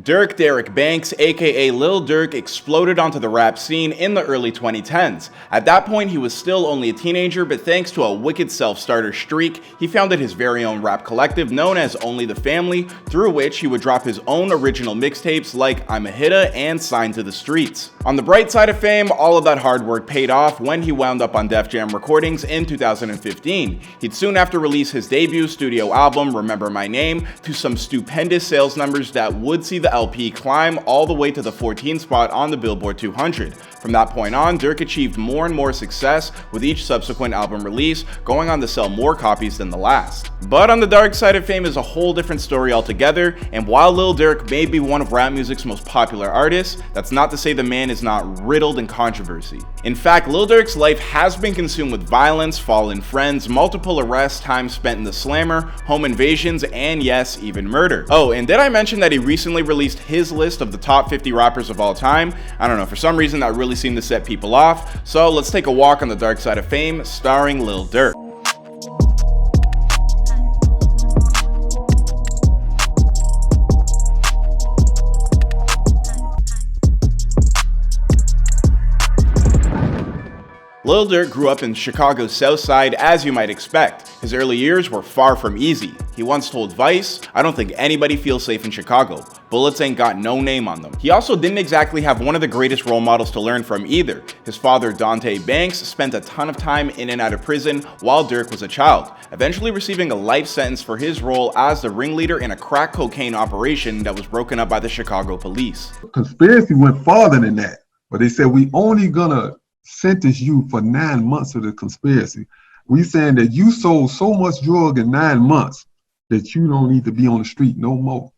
Durk Derrick Banks, aka Lil Durk, exploded onto the rap scene in the early 2010s. At that point, he was still only a teenager, but thanks to a wicked self-starter streak, he founded his very own rap collective known as Only the Family, through which he would drop his own original mixtapes like I'm a Hitta and Signed to the Streets. On the bright side of fame, all of that hard work paid off when he wound up on Def Jam Recordings in 2015. He'd soon after release his debut studio album, Remember My Name, to some stupendous sales numbers that would see the LP climb all the way to the 14th spot on the Billboard 200. From that point on, Durk achieved more and more success with each subsequent album release, going on to sell more copies than the last. But on the dark side of fame is a whole different story altogether, and while Lil Durk may be one of rap music's most popular artists, that's not to say the man is not riddled in controversy. In fact, Lil Durk's life has been consumed with violence, fallen friends, multiple arrests, time spent in the slammer, home invasions, and yes, even murder. Oh, and did I mention that he recently released his list of the top 50 rappers of all time? I don't know, for some reason that really seemed to set people off, so let's take a walk on the dark side of fame, starring Lil Durk. Lil Durk grew up in Chicago's South Side, as you might expect. His early years were far from easy. He once told Vice, "I don't think anybody feels safe in Chicago. Bullets ain't got no name on them." He also didn't exactly have one of the greatest role models to learn from either. His father, Dante Banks, spent a ton of time in and out of prison while Durk was a child, eventually receiving a life sentence for his role as the ringleader in a crack cocaine operation that was broken up by the Chicago police. Conspiracy went farther than that, but they said we only gonna sentence you for 9 months of the conspiracy. We saying that you sold so much drug in 9 months that you don't need to be on the street no more,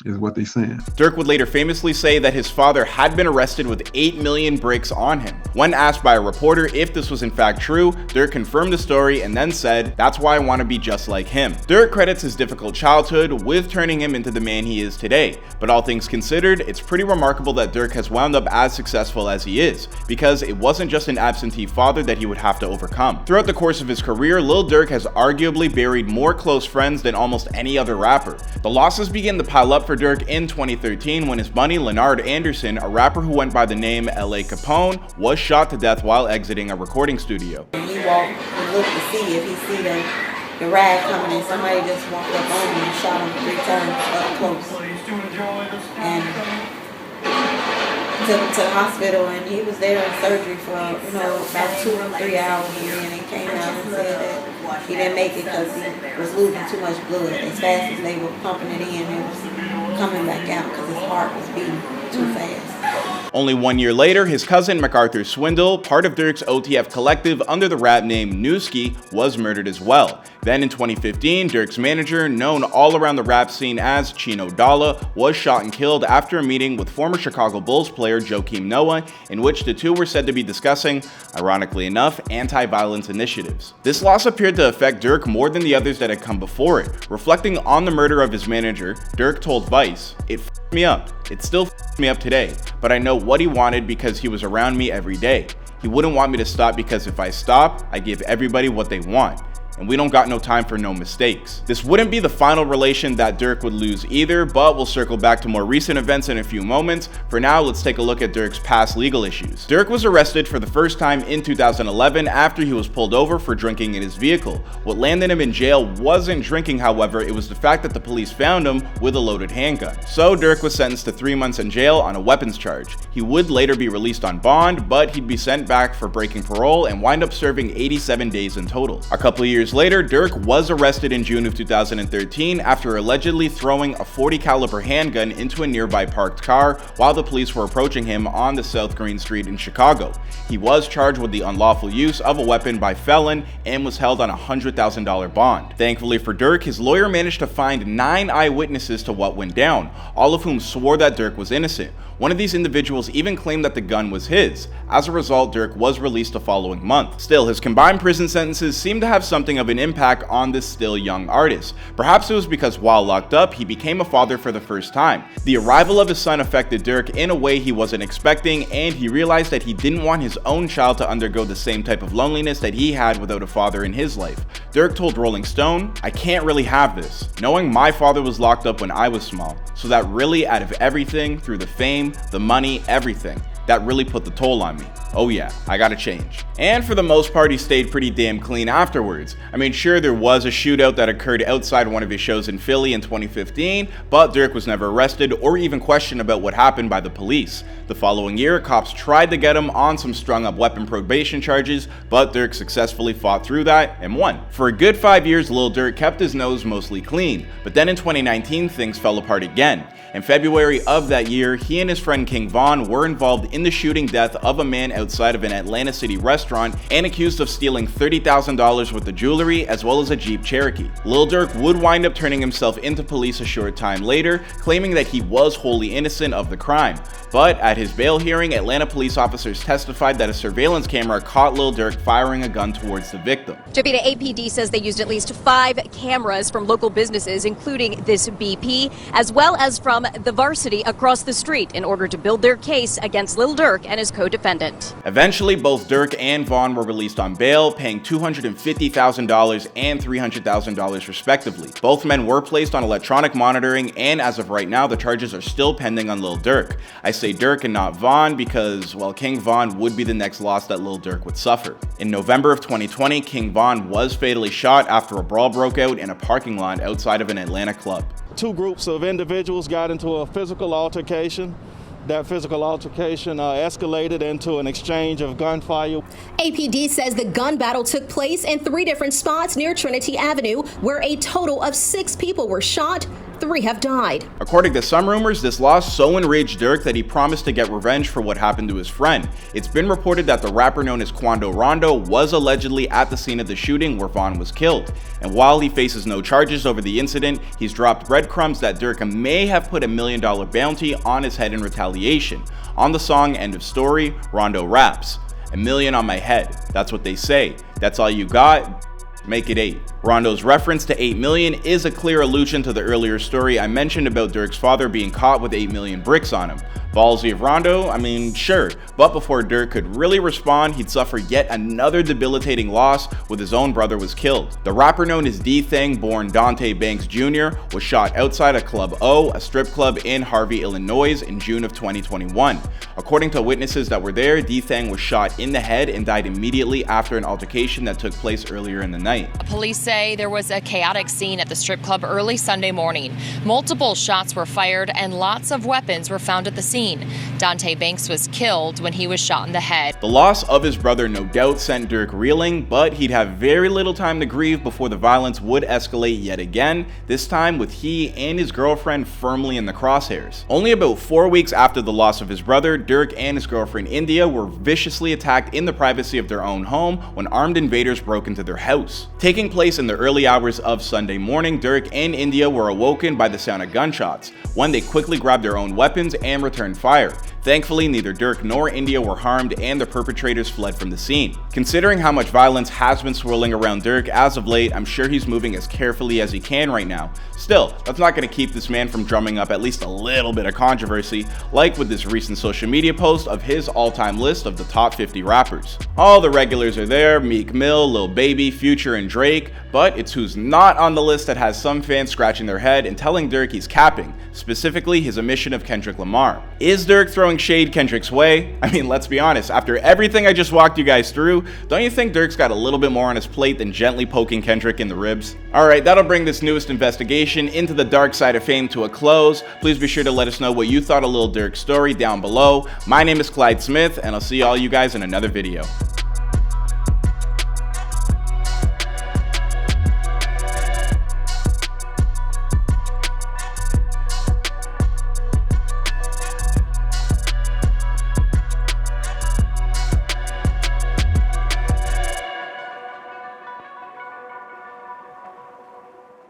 is what they saying. Durk would later famously say that his father had been arrested with 8 million bricks on him. When asked by a reporter if this was in fact true, Durk confirmed the story and then said, "That's why I want to be just like him." Durk credits his difficult childhood with turning him into the man he is today. But all things considered, it's pretty remarkable that Durk has wound up as successful as he is, because it wasn't just an absentee father that he would have to overcome. Throughout the course of his career, Lil Durk has arguably buried more close friends than almost any other rapper. The losses began to pile up for Durk in 2013 when his buddy Leonard Anderson, a rapper who went by the name LA Capone, was shot to death while exiting a recording studio. He walked and looked to see if he see the ride coming and somebody just walked up on him and shot him 3 times up close. And took him to the hospital and he was there in surgery for about 2 or 3 hours, and then he came out and said that he didn't make it because he was losing too much blood. As fast as they were pumping it in, it was coming back out because his heart was beating too fast. Only 1 year later, his cousin MacArthur Swindle, part of Durk's OTF collective under the rap name Nuski, was murdered as well. Then in 2015, Durk's manager, known all around the rap scene as Chino Dollar, was shot and killed after a meeting with former Chicago Bulls player Joakim Noah, in which the two were said to be discussing, ironically enough, anti-violence initiatives. This loss appeared to affect Durk more than the others that had come before it. Reflecting on the murder of his manager, Durk told Vice, "It f***ed me up. It still f***ed me up today, but I know what he wanted because he was around me every day. He wouldn't want me to stop because if I stop, I give everybody what they want. And we don't got no time for no mistakes." This wouldn't be the final relation that Durk would lose either, but we'll circle back to more recent events in a few moments. For now, let's take a look at Durk's past legal issues. Durk was arrested for the first time in 2011 after he was pulled over for drinking in his vehicle. What landed him in jail wasn't drinking, however, it was the fact that the police found him with a loaded handgun. So Durk was sentenced to 3 months in jail on a weapons charge. He would later be released on bond, but he'd be sent back for breaking parole and wind up serving 87 days in total. A couple of years later, Durk was arrested in June of 2013 after allegedly throwing a .40 caliber handgun into a nearby parked car while the police were approaching him on the South Green Street in Chicago. He was charged with the unlawful use of a weapon by felon and was held on a $100,000 bond. Thankfully for Durk, his lawyer managed to find 9 eyewitnesses to what went down, all of whom swore that Durk was innocent. One of these individuals even claimed that the gun was his. As a result, Durk was released the following month. Still, his combined prison sentences seem to have something of an impact on this still young artist. Perhaps it was because while locked up, he became a father for the first time. The arrival of his son affected Durk in a way he wasn't expecting, and he realized that he didn't want his own child to undergo the same type of loneliness that he had without a father in his life. Durk told Rolling Stone, "I can't really have this, knowing my father was locked up when I was small, so that really out of everything, through the fame, the money, everything, that really put the toll on me. Oh yeah, I gotta change." And for the most part, he stayed pretty damn clean afterwards. I mean, sure, there was a shootout that occurred outside one of his shows in Philly in 2015, but Durk was never arrested or even questioned about what happened by the police. The following year, cops tried to get him on some strung-up weapon probation charges, but Durk successfully fought through that and won. For a good 5 years, Lil Durk kept his nose mostly clean, but then in 2019, things fell apart again. In February of that year, he and his friend King Von were involved in the shooting death of a man outside of an Atlanta City restaurant and accused of stealing $30,000 worth of jewelry as well as a Jeep Cherokee. Lil Durk would wind up turning himself into police a short time later, claiming that he was wholly innocent of the crime. But at his bail hearing, Atlanta police officers testified that a surveillance camera caught Lil Durk firing a gun towards the victim. Jovita, APD says they used at least 5 cameras from local businesses, including this BP, as well as from the Varsity across the street, in order to build their case against Lil Durk and his co-defendant. Eventually, both Durk and Von were released on bail, paying $250,000 and $300,000 respectively. Both men were placed on electronic monitoring, and as of right now, the charges are still pending on Lil Durk. I say Durk and not Von because, well, King Von would be the next loss that Lil Durk would suffer. In November of 2020, King Von was fatally shot after a brawl broke out in a parking lot outside of an Atlanta club. 2 groups of individuals got into a physical altercation. That physical altercation escalated into an exchange of gunfire. APD says the gun battle took place in 3 different spots near Trinity Avenue, where a total of 6 people were shot. 3 have died. According to some rumors, this loss so enraged Durk that he promised to get revenge for what happened to his friend. It's been reported that the rapper known as Quando Rondo was allegedly at the scene of the shooting where Von was killed. And while he faces no charges over the incident, he's dropped breadcrumbs that Durk may have put $1 million bounty on his head in retaliation. On the song End of Story, Rondo raps, "$1 million on my head, that's what they say. That's all you got? Make it 8. Rondo's reference to 8 million is a clear allusion to the earlier story I mentioned about Durk's father being caught with 8 million bricks on him. Ballsy of Rondo? I mean, sure, but before Durk could really respond, he'd suffer yet another debilitating loss with his own brother was killed. The rapper known as DThang, born Dante Banks Jr., was shot outside of Club O, a strip club in Harvey, Illinois in June of 2021. According to witnesses that were there, DThang was shot in the head and died immediately after an altercation that took place earlier in the night. Police say there was a chaotic scene at the strip club early Sunday morning. Multiple shots were fired and lots of weapons were found at the scene. Dante Banks was killed when he was shot in the head. The loss of his brother no doubt sent Durk reeling, but he'd have very little time to grieve before the violence would escalate yet again, this time with he and his girlfriend firmly in the crosshairs. Only about 4 weeks after the loss of his brother, Durk and his girlfriend India were viciously attacked in the privacy of their own home when armed invaders broke into their house. Taking place in the early hours of Sunday morning, Durk and India were awoken by the sound of gunshots. When they quickly grabbed their own weapons and returned fire. Thankfully, neither Durk nor India were harmed and the perpetrators fled from the scene. Considering how much violence has been swirling around Durk as of late, I'm sure he's moving as carefully as he can right now. Still, that's not going to keep this man from drumming up at least a little bit of controversy, like with this recent social media post of his all-time list of the top 50 rappers. All the regulars are there, Meek Mill, Lil Baby, Future, and Drake, but it's who's not on the list that has some fans scratching their head and telling Durk he's capping, specifically his omission of Kendrick Lamar. Is Durk throwing shade Kendrick's way? I mean, let's be honest, after everything I just walked you guys through, don't you think Durk's got a little bit more on his plate than gently poking Kendrick in the ribs? Alright, that'll bring this newest investigation into the dark side of fame to a close. Please be sure to let us know what you thought of Lil Durk's story down below. My name is Clyde Smith, and I'll see all you guys in another video.